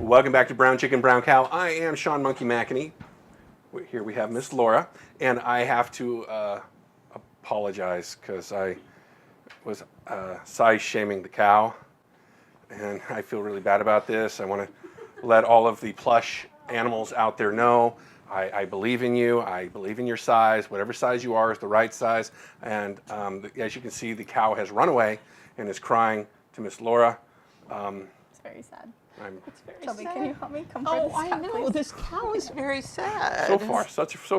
Welcome back to Brown Chicken, Brown Cow. I am Sean Monkey McAnee. Here we have Miss Laura, and I have to apologize because I was size shaming the cow, and I feel really bad about this. I want to let all of the plush animals out there know I believe in you. I believe in your size. Whatever size you are is the right size. And as you can see, the cow has run away and is crying to Miss Laura. It's very sad. It's very Toby, sad. can you help me comfort this cow, I know. please? This cow is very sad. So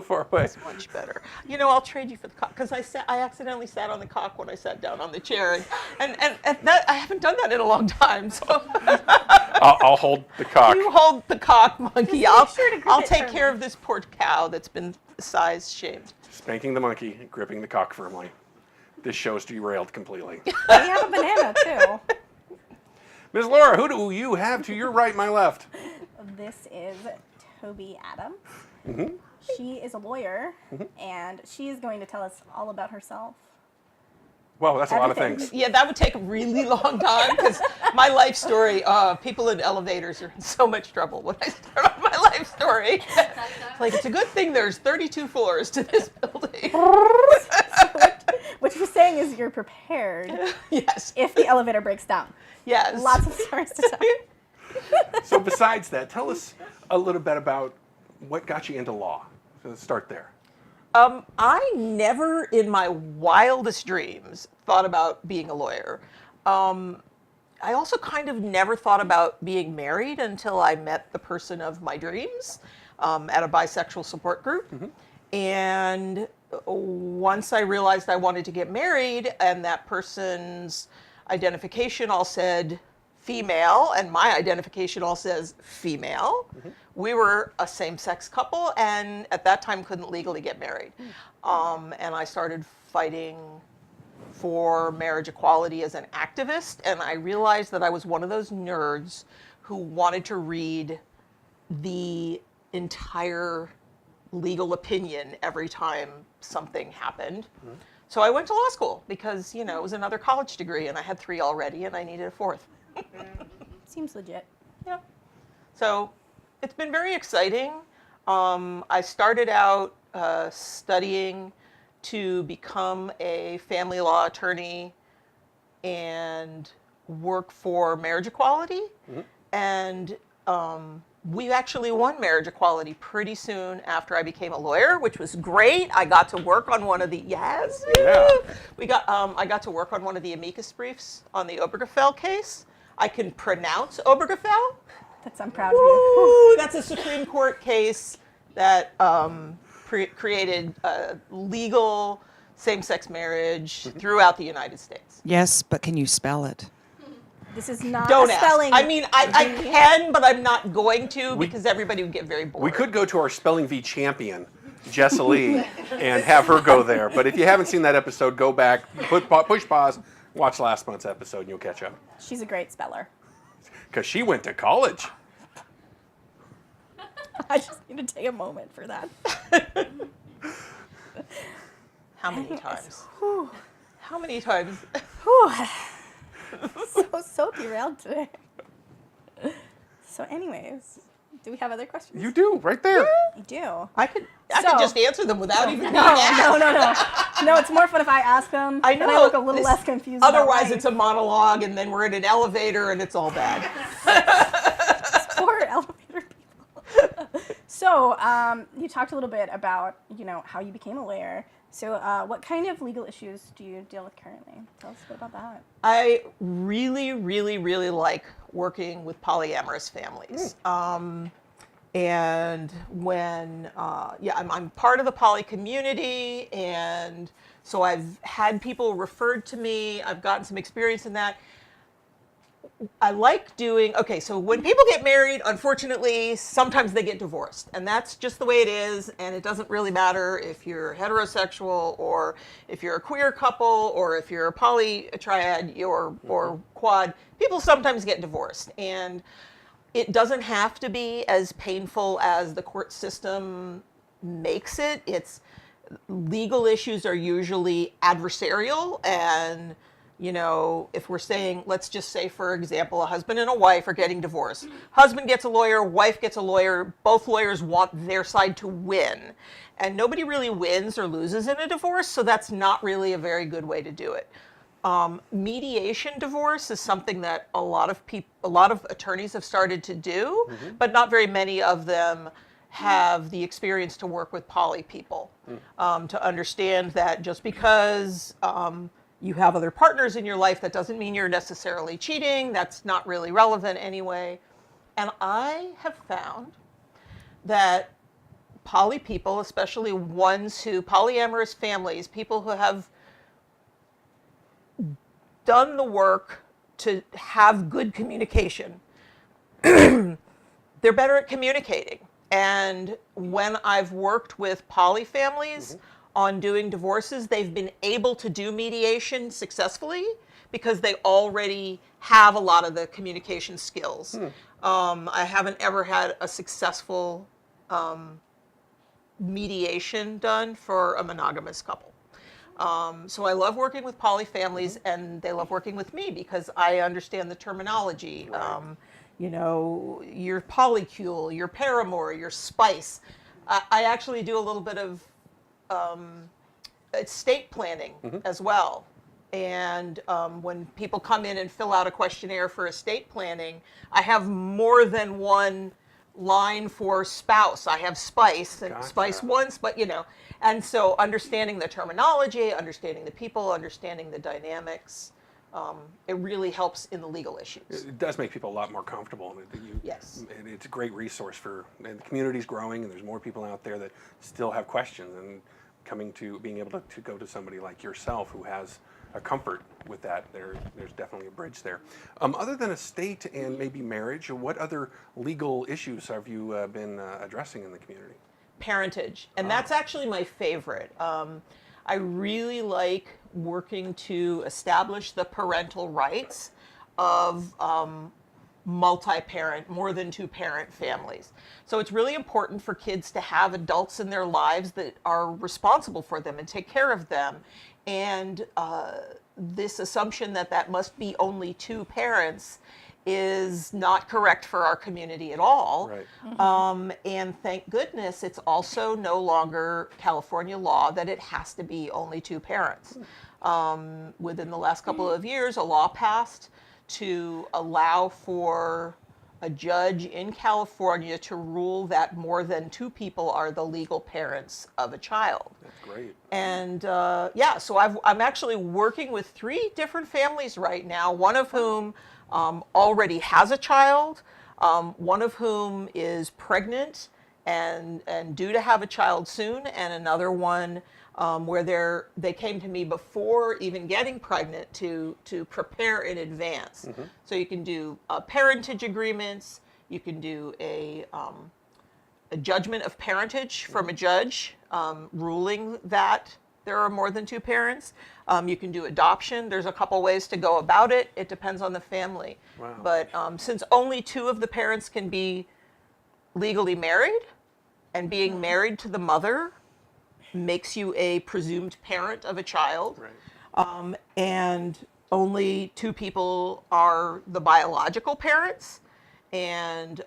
far away. It's much better. You know, I'll trade you for the cock because I accidentally sat on the cock when I sat down on the chair, and that I haven't done that in a long time. So I'll hold the cock. you hold the cock, monkey. Just make sure to grip I'll it take care firmly. of this poor cow that's been size shamed. Spanking the monkey, gripping the cock firmly. This show's derailed completely. We have a banana too. Ms. Laura, who do you have to your right, my left? This is Toby Adams. Mm-hmm. She is a lawyer, and she is going to tell us all about herself. Well, that's a lot of Everything. things. Yeah, that would take a really long time because my life story, people in elevators are in so much trouble when I start on my life story. It's like, it's a good thing there's 32 floors to this building. What you're saying is you're prepared Yes. if the elevator breaks down. Yes. Lots of stories to tell. So besides that, tell us a little bit about what got you into law. So let's start there. I never in my wildest dreams thought about being a lawyer. I also kind of never thought about being married until I met the person of my dreams at a bisexual support group. And once I realized I wanted to get married and that person's identification all said female and my identification all says female, we were a same-sex couple and at that time couldn't legally get married. And I started fighting for marriage equality as an activist, and I realized that I was one of those nerds who wanted to read the entire legal opinion every time something happened. So I went to law school because, you know, it was another college degree and I had 3 already and I needed a 4th. Seems legit. Yeah. So it's been very exciting. I started out studying to become a family law attorney and work for marriage equality. And we actually won marriage equality pretty soon after I became a lawyer, which was great. I got to work on one of the Yeah. I got to work on one of the amicus briefs on the Obergefell case. I can pronounce Obergefell. I'm proud of you. Ooh, that's a Supreme Court case that created legal same-sex marriage throughout the United States. Yes, but can you spell it? This is not Don't a ask. spelling. I mean, I can, but I'm not going to because everybody would get very bored. We could go to our spelling bee champion, Jessa Lee, and have her go there. But if you haven't seen that episode, go back, push pause, watch last month's episode, and you'll catch up. She's a great speller. Because she went to college. I just need to take a moment for that. How many times? How many times? Whew. so derailed today. So anyways, do we have other questions? You do, right there. You do. I could So- just answer them without even being No, asked. no. No, it's more fun if I ask them. I then know. I look a little less confused. about Otherwise, life. it's a monologue, and then we're in an elevator, and it's all bad. Poor elevator people. So, you talked a little bit about, how you became a lawyer. So, what kind of legal issues do you deal with currently? Tell us a bit about that. I really, really, really like working with polyamorous families. And when, I'm part of the poly community, and so I've had people referred to me. I've gotten some experience in that. I like doing, so when people get married, unfortunately, sometimes they get divorced. And that's just the way it is. And it doesn't really matter if you're heterosexual or if you're a queer couple or if you're a poly triad or quad. People sometimes get divorced. And it doesn't have to be as painful as the court system makes it. Legal issues are usually adversarial and You know, if we're saying, let's just say, for example, a husband and a wife are getting divorced. Husband gets a lawyer, wife gets a lawyer. Both lawyers want their side to win. And nobody really wins or loses in a divorce, so that's not really a very good way to do it. Mediation divorce is something that a lot of attorneys have started to do, but not very many of them have the experience to work with poly people, to understand that just because you have other partners in your life, that doesn't mean you're necessarily cheating. That's not really relevant anyway. And I have found that poly people, especially polyamorous families, people who have done the work to have good communication, they're better at communicating. And when I've worked with poly families on doing divorces, they've been able to do mediation successfully because they already have a lot of the communication skills. I haven't ever had a successful mediation done for a monogamous couple. So I love working with poly families, and they love working with me because I understand the terminology. Right. You know, your polycule, your paramour, your spice. I actually do a little bit of estate planning as well. And when people come in and fill out a questionnaire for estate planning, I have more than one line for spouse. I have spice and Gotcha. spice once, but you know, and so understanding the terminology, understanding the people, understanding the dynamics, it really helps in the legal issues. It does make people a lot more comfortable. Yes. And it's a great resource and the community's growing, and there's more people out there that still have questions, and being able to go to somebody like yourself who has a comfort with that, there's definitely a bridge there. Other than estate and maybe marriage, what other legal issues have you been addressing in the community? Parentage, and that's actually my favorite. I really like working to establish the parental rights of multi-parent, more than two-parent families. So it's really important for kids to have adults in their lives that are responsible for them and take care of them. And this assumption that must be only two parents is not correct for our community at all. Right. And thank goodness it's also no longer California law that it has to be only two parents. Within the last couple of years, a law passed to allow for a judge in California to rule that more than two people are the legal parents of a child. That's great. And so I'm actually working with 3 different families right now, one of whom already has a child, one of whom is pregnant and due to have a child soon, and another one where they came to me before even getting pregnant to prepare in advance. So you can do parentage agreements, you can do a judgment of parentage from a judge ruling that there are more than two parents. You can do adoption. There's a couple ways to go about it. It depends on the family. Wow. But since only 2 of the parents can be legally married, and being married to the mother makes you a presumed parent of a child, Right. and only 2 people are the biological parents, and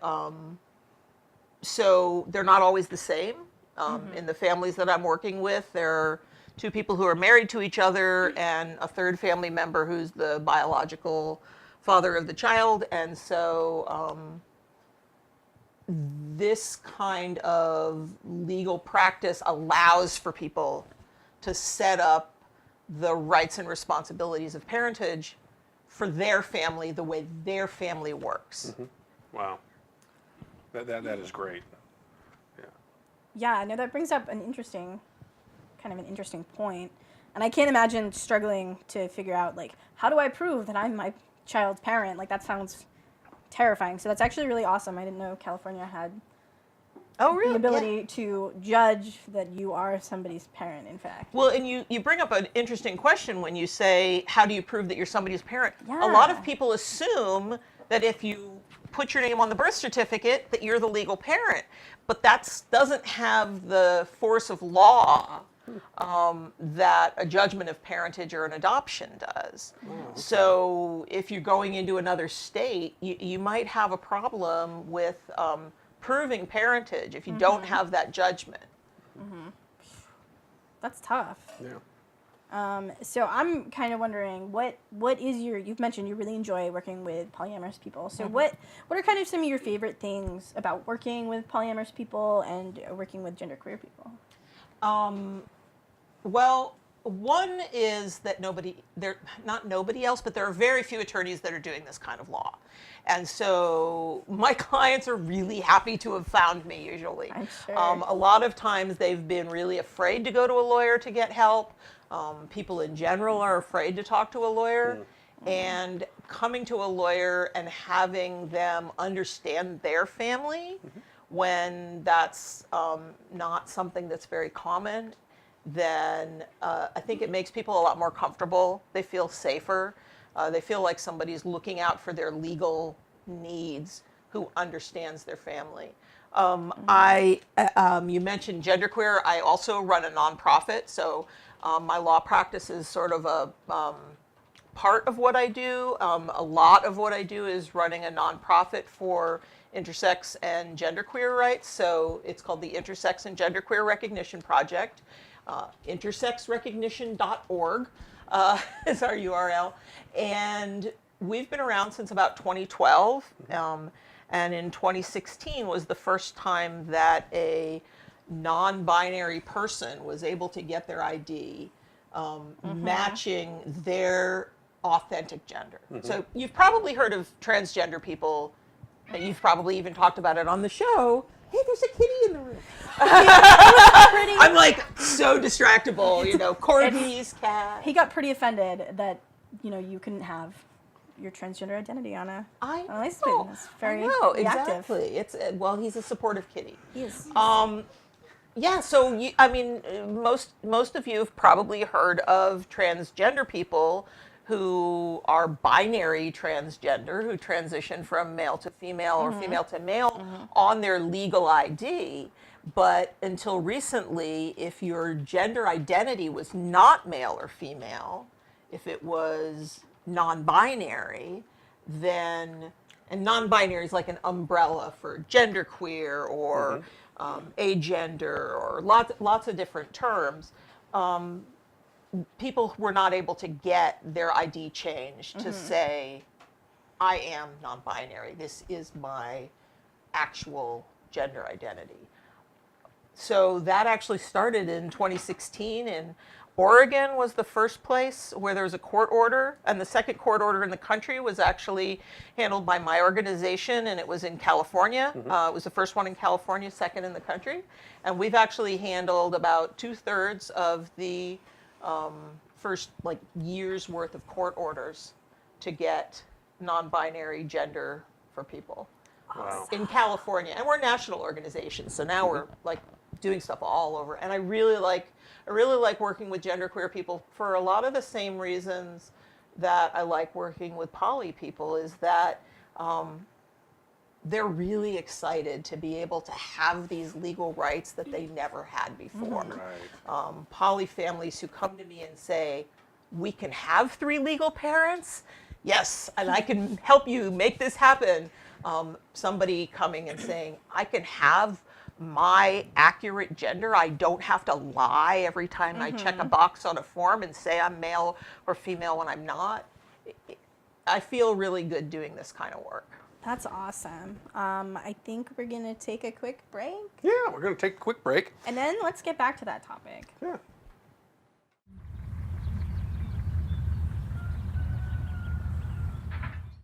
so they're not always the same. In the families that I'm working with, there are 2 people who are married to each other and a third family member who's the biological father of the child. And so this kind of legal practice allows for people to set up the rights and responsibilities of parentage for their family the way their family works. Wow. That is great. Yeah, no, that brings up an interesting point. And I can't imagine struggling to figure out, like, how do I prove that I'm my child's parent? Like, that sounds terrifying. So that's actually really awesome. I didn't know California had the ability to judge that you are somebody's parent, in fact. Well, and you bring up an interesting question when you say, how do you prove that you're somebody's parent? Yeah. A lot of people assume that if you put your name on the birth certificate, that you're the legal parent. But that doesn't have the force of law that a judgment of parentage or an adoption does. So if you're going into another state, you might have a problem with proving parentage if you don't have that judgment. That's tough. Yeah. So I'm kind of wondering, what is you've mentioned you really enjoy working with polyamorous people. So what are kind of some of your favorite things about working with polyamorous people and working with genderqueer people? Well, one is that not nobody else, but there are very few attorneys that are doing this kind of law. And so my clients are really happy to have found me usually. I'm sure. A lot of times they've been really afraid to go to a lawyer to get help. People in general are afraid to talk to a lawyer. And coming to a lawyer and having them understand their family when that's not something that's very common, then I think it makes people a lot more comfortable. They feel safer. They feel like somebody's looking out for their legal needs who understands their family. You mentioned genderqueer. I also run a nonprofit, so my law practice is sort of a part of what I do. A lot of what I do is running a nonprofit for intersex and genderqueer rights. So it's called the Intersex and Genderqueer Recognition Project. Intersexrecognition.org is our URL. And we've been around since about 2012. And in 2016 was the first time that a non-binary person was able to get their ID matching their authentic gender. So you've probably heard of transgender people. You've probably even talked about it on the show. Hey, there's a kitty in the room. I'm like so distractible, corgis, cat. He got pretty offended that you couldn't have your transgender identity on a license plate. It's very reactive. Exactly. It's he's a supportive kitty. He is. Yeah, so most of you have probably heard of transgender people who are binary transgender, who transition from male to female or female to male on their legal ID. But until recently, if your gender identity was not male or female, if it was non-binary, then, and non-binary is like an umbrella for genderqueer or agender or lots of different terms, people were not able to get their ID changed to say, I am non-binary. This is my actual gender identity. So that actually started in 2016, and Oregon was the first place where there was a court order, and the second court order in the country was actually handled by my organization, and it was in California. It was the first one in California, second in the country. And we've actually handled about 2/3 of the first year's worth of court orders to get non-binary gender for people in California. And we're a national organization, so now we're doing stuff all over. And I really like working with genderqueer people for a lot of the same reasons that I like working with poly people, is that they're really excited to be able to have these legal rights that they never had before. Poly families who come to me and say, we can have 3 legal parents? Yes, and I can help you make this happen. Somebody coming and saying, I can have my accurate gender. I don't have to lie every time I check a box on a form and say I'm male or female when I'm not. I feel really good doing this kind of work. That's awesome. I think we're going to take a quick break. Yeah, we're going to take a quick break. And then let's get back to that topic. Yeah.